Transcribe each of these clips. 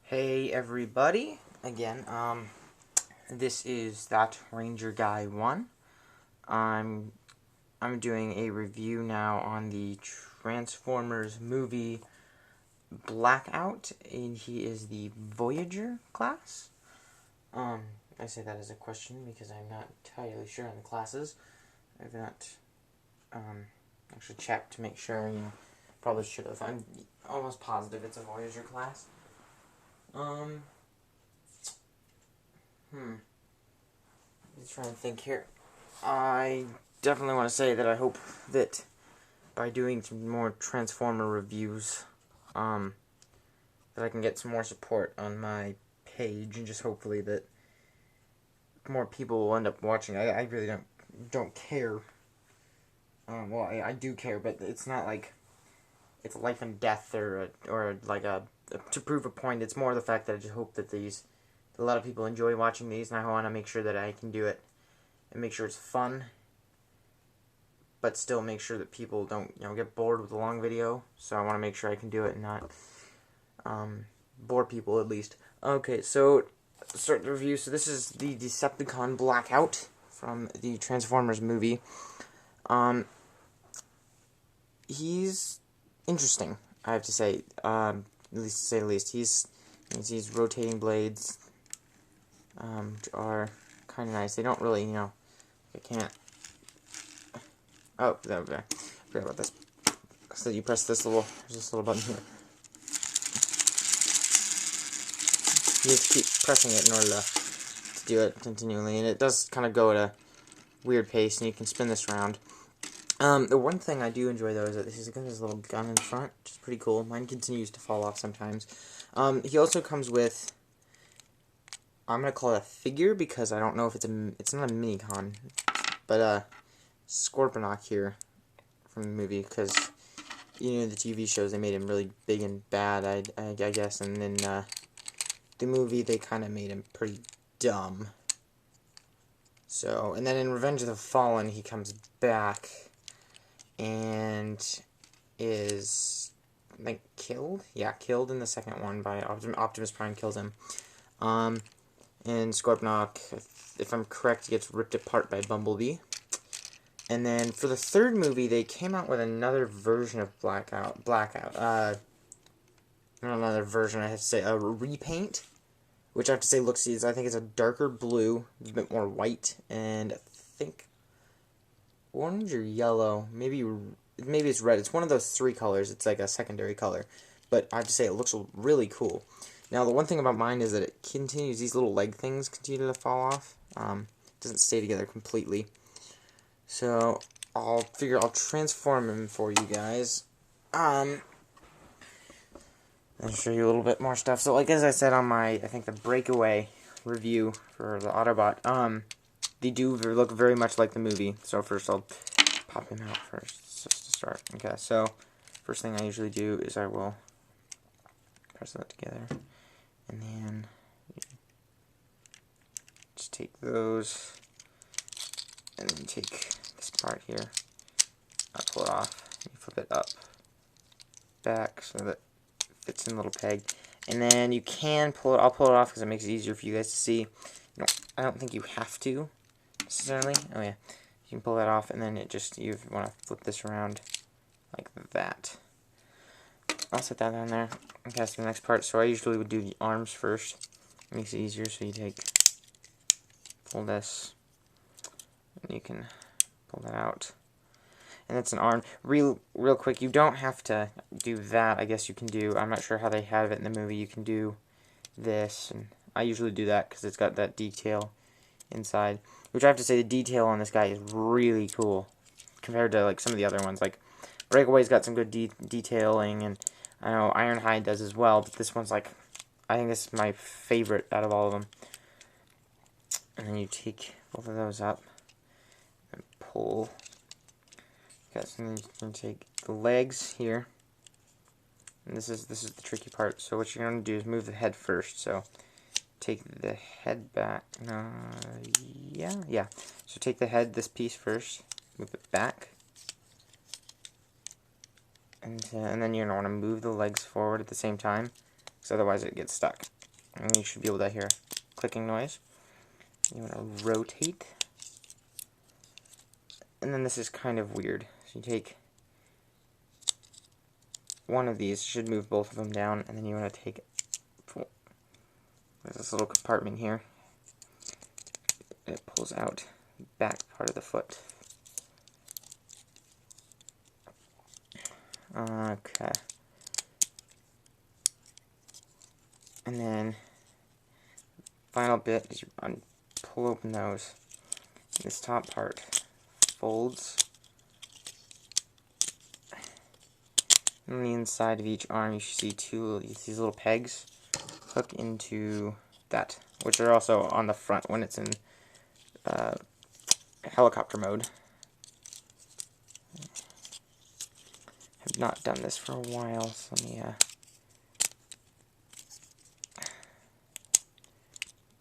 Hey everybody, again, this is That Ranger Guy 1. I'm doing a review now on the Transformers movie Blackout, and he is the Voyager class. I say that as a question because I'm not entirely sure on the classes. I've not, actually checked to make sure, probably should have. I'm almost positive it's a Voyager class. Just trying to think here. I definitely want to say that I hope that by doing some more Transformer reviews, that I can get some more support on my page, and just hopefully that more people will end up watching. I really don't care. Well, I do care, but it's not like it's life and death or like to prove a point. It's more the fact that I just hope that a lot of people enjoy watching these, and I want to make sure that I can do it and make sure it's fun, but still make sure that people don't get bored with a long video. So I want to make sure I can do it and not bore people at least. Okay, so start the review. So this is the Decepticon Blackout from the Transformers movie. He's interesting, I have to say. At least to say the least. He's rotating blades, which are kind of nice. They don't really, I can't. Oh, there we go. Forgot about this. So you press there's this little button here. You have to keep pressing it in order to do it continually, and it does kind of go at a weird pace, and you can spin this around. The one thing I do enjoy, though, is that he's got his little gun in front, which is pretty cool. Mine continues to fall off sometimes. He also comes with, I'm going to call it a figure, because I don't know if it's not a mini-con, but, Scorponok here from the movie, because, the TV shows, they made him really big and bad, I guess, and then, the movie, they kind of made him pretty dumb. So, and then in Revenge of the Fallen, he comes back and is, I think, killed? Yeah, killed in the second one by Optimus Prime kills him. And Scorponok, if I'm correct, gets ripped apart by Bumblebee. And then for the third movie, they came out with another version of Blackout. Not another version, I have to say, a repaint, which I have to say looks, I think it's a darker blue, it's a bit more white, and I think orange or yellow, maybe it's red. It's one of those three colors. It's like a secondary color, but I have to say it looks really cool. Now the one thing about mine is that it continues, these little leg things continue to fall off. It doesn't stay together completely. So I'll transform him for you guys. I'll show you a little bit more stuff. So, like as I said on I think the Breakaway review for the Autobot, they do look very much like the movie. So first I'll pop him out first, just to start. Okay, so first thing I usually do is I will press that together, and then just take those, and then take this part here, I'll pull it off, and you flip it up, back, so that fits in a little peg, and then you can pull it. I'll pull it off because it makes it easier for you guys to see. I don't think you have to necessarily. Oh yeah, you can pull that off, and then you want to flip this around like that. I'll set that down there and pass to the next part. So I usually would do the arms first. It makes it easier. So you pull this, and you can pull that out. And that's an arm. Real quick, you don't have to do that. I guess you can do, I'm not sure how they have it in the movie. You can do this, and I usually do that because it's got that detail inside. Which I have to say, the detail on this guy is really cool compared to like some of the other ones. Like Breakaway's got some good detailing, and I know Ironhide does as well. But this one's like, I think this is my favorite out of all of them. And then you take both of those up and pull. Okay, so then you can take the legs here, and this is the tricky part. So what you're going to do is move the head first. So take the head back. Yeah. So take the head, this piece first, move it back, and then you're going to want to move the legs forward at the same time, because otherwise it gets stuck. and you should be able to hear a clicking noise. You want to rotate. And then this is kind of weird. So you take one of these, should move both of them down, and then you want to take there's this little compartment here. It pulls out the back part of the foot. Okay. And then final bit is you pull open those. This top part folds. On the inside of each arm, you should see these little pegs hook into that, which are also on the front when it's in helicopter mode. I've not done this for a while, so let me there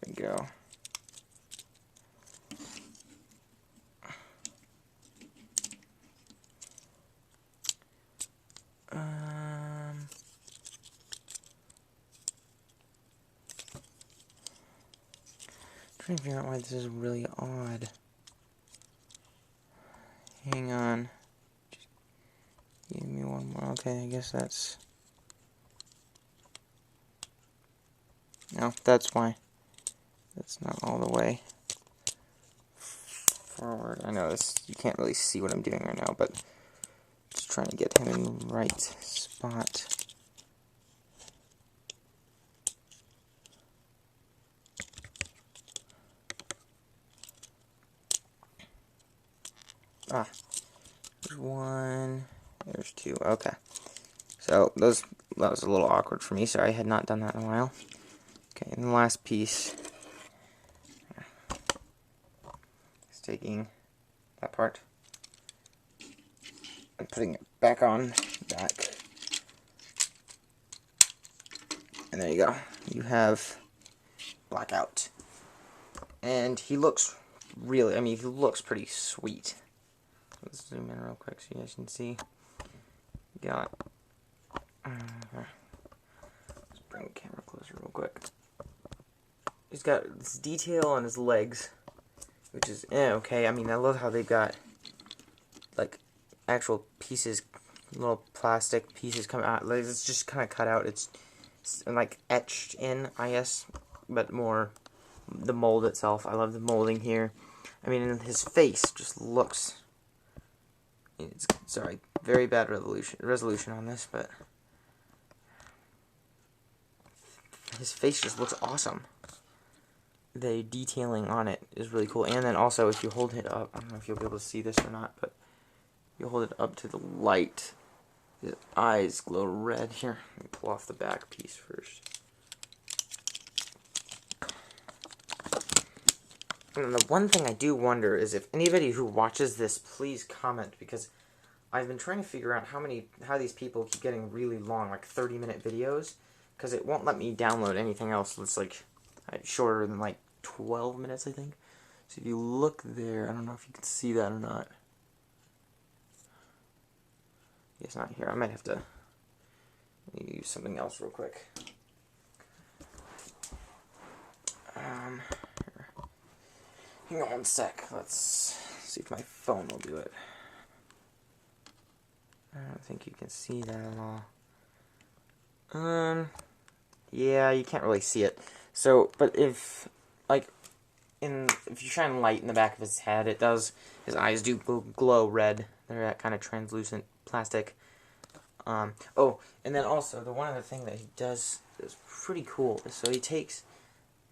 we go. Trying to figure out why this is really odd. Hang on. Just give me one more. Okay, I guess that's... No, that's why. That's not all the way forward. I know this, you can't really see what I'm doing right now, but just trying to get him in the right spot. There's one, there's two, okay. So, that was a little awkward for me, sorry, I had not done that in a while. Okay, and the last piece is taking that part and putting it back on, back. And there you go. You have Blackout. And he looks really, he looks pretty sweet. Let's zoom in real quick so you guys can see. Got, let's bring the camera closer real quick. He's got this detail on his legs, which is okay. I love how they've got like actual pieces, little plastic pieces come out. Like, it's just kind of cut out. It's like etched in, I guess, but more the mold itself. I love the molding here. And his face just looks. Sorry, very bad resolution on this, but his face just looks awesome. The detailing on it is really cool, and then also if you hold it up, I don't know if you'll be able to see this or not, but you hold it up to the light, his eyes glow red. Here, let me pull off the back piece first. And the one thing I do wonder is if anybody who watches this, please comment, because I've been trying to figure out how these people keep getting really long, like 30-minute videos, because it won't let me download anything else that's like shorter than like 12 minutes, I think. So if you look there, I don't know if you can see that or not. It's not here. I might have to use something else real quick. Hang on one sec. Let's see if my phone will do it. I don't think you can see that at all. Yeah, you can't really see it. So, but if you shine light in the back of his head, his eyes do glow red. They're that kind of translucent plastic. Oh, and then also, one other thing that he does is pretty cool. So he takes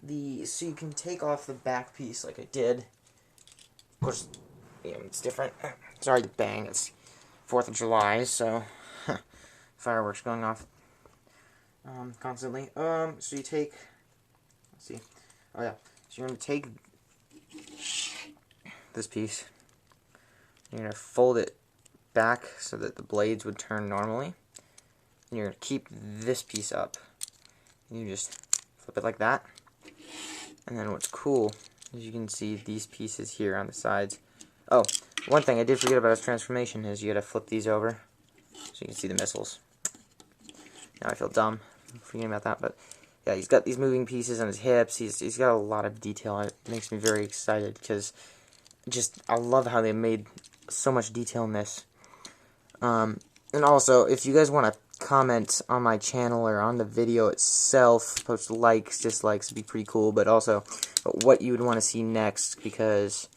so you can take off the back piece like I did. Of course, it's different. Sorry to bang, it's 4th of July, so fireworks going off constantly. So you take, let's see, oh yeah, so you're going to take this piece, you're going to fold it back so that the blades would turn normally, and you're going to keep this piece up, and you just flip it like that. And then what's cool is you can see these pieces here on the sides. Oh, one thing I did forget about his transformation is you gotta flip these over so you can see the missiles. Now I feel dumb forgetting about that, but yeah, he's got these moving pieces on his hips. He's got a lot of detail. It makes me very excited because I love how they made so much detail in this. And also, if you guys want to comment on my channel or on the video itself, post likes, dislikes, would be pretty cool. But also, what you would want to see next, because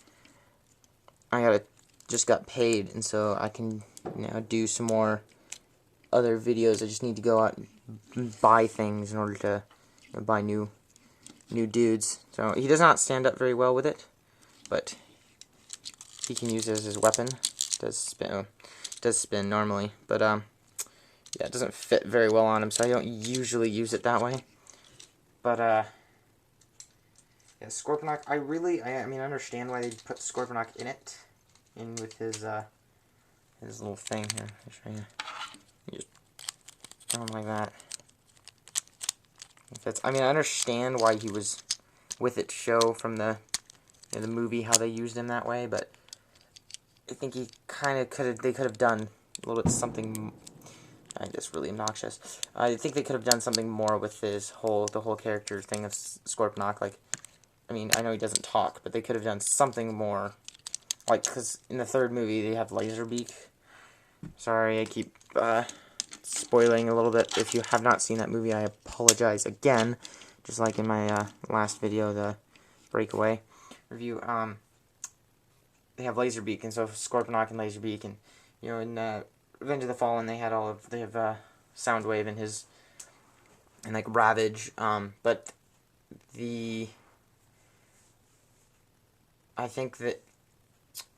I just got paid, and so I can now do some more other videos. I just need to go out and buy things in order to buy new dudes. So he does not stand up very well with it, but he can use it as his weapon. Does spin normally, but yeah, it doesn't fit very well on him, so I don't usually use it that way. But yeah, Scorponok, I mean, I understand why they put Scorponok in with his little thing here. I'll show you. You just throw him like that. I mean, I understand why he was with it to show from the movie how they used him that way, but I think he kind of they could have done a little bit something. I guess really obnoxious. I think they could have done something more with the whole character thing of Scorponok. Like, I mean, I know he doesn't talk, but they could have done something more. Like, because in the third movie they have Laserbeak. Sorry, I keep spoiling a little bit. If you have not seen that movie, I apologize again. Just like in my last video, the Breakaway review. They have Laserbeak, and so Scorponok and Laserbeak, and in Revenge of the Fallen, they have Soundwave and like Ravage. But I think that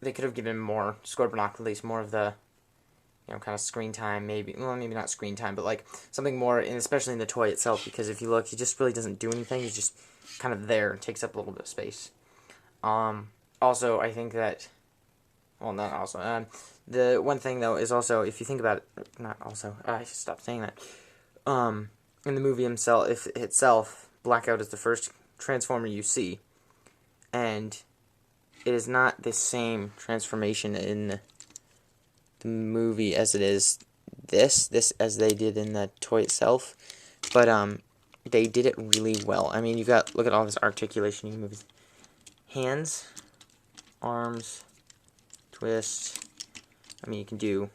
they could have given more Scorponok, at least more of the kind of screen time, maybe not screen time, but like something more, and especially in the toy itself, because if you look, he just really doesn't do anything. He's just kind of there, takes up a little bit of space. Also, I think that, well, not also, the one thing, though, is also, if you think about it, not also, I should stop saying that, in the movie itself, Blackout is the first Transformer you see, and it is not the same transformation in the movie as it is this as they did in the toy itself, but, they did it really well. I mean, look at all this articulation. You can move his hands, arms, twist. I mean, you can do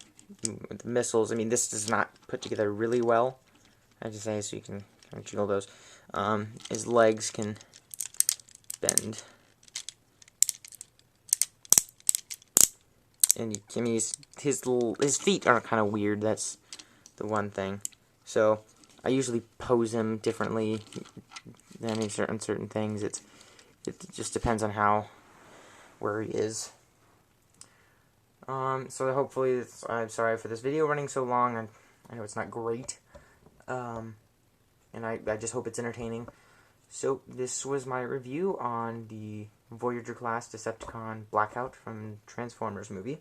with the missiles. I mean, this does not put together really well. I just say so you can kind of jiggle those. His legs can bend, and I mean, his feet are kind of weird. That's the one thing. So I usually pose him differently than in certain things. It just depends on where he is. So hopefully, I'm sorry for this video running so long. I know it's not great. And I just hope it's entertaining. So this was my review on the Voyager class Decepticon Blackout from Transformers movie.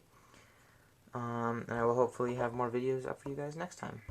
And I will hopefully have more videos up for you guys next time.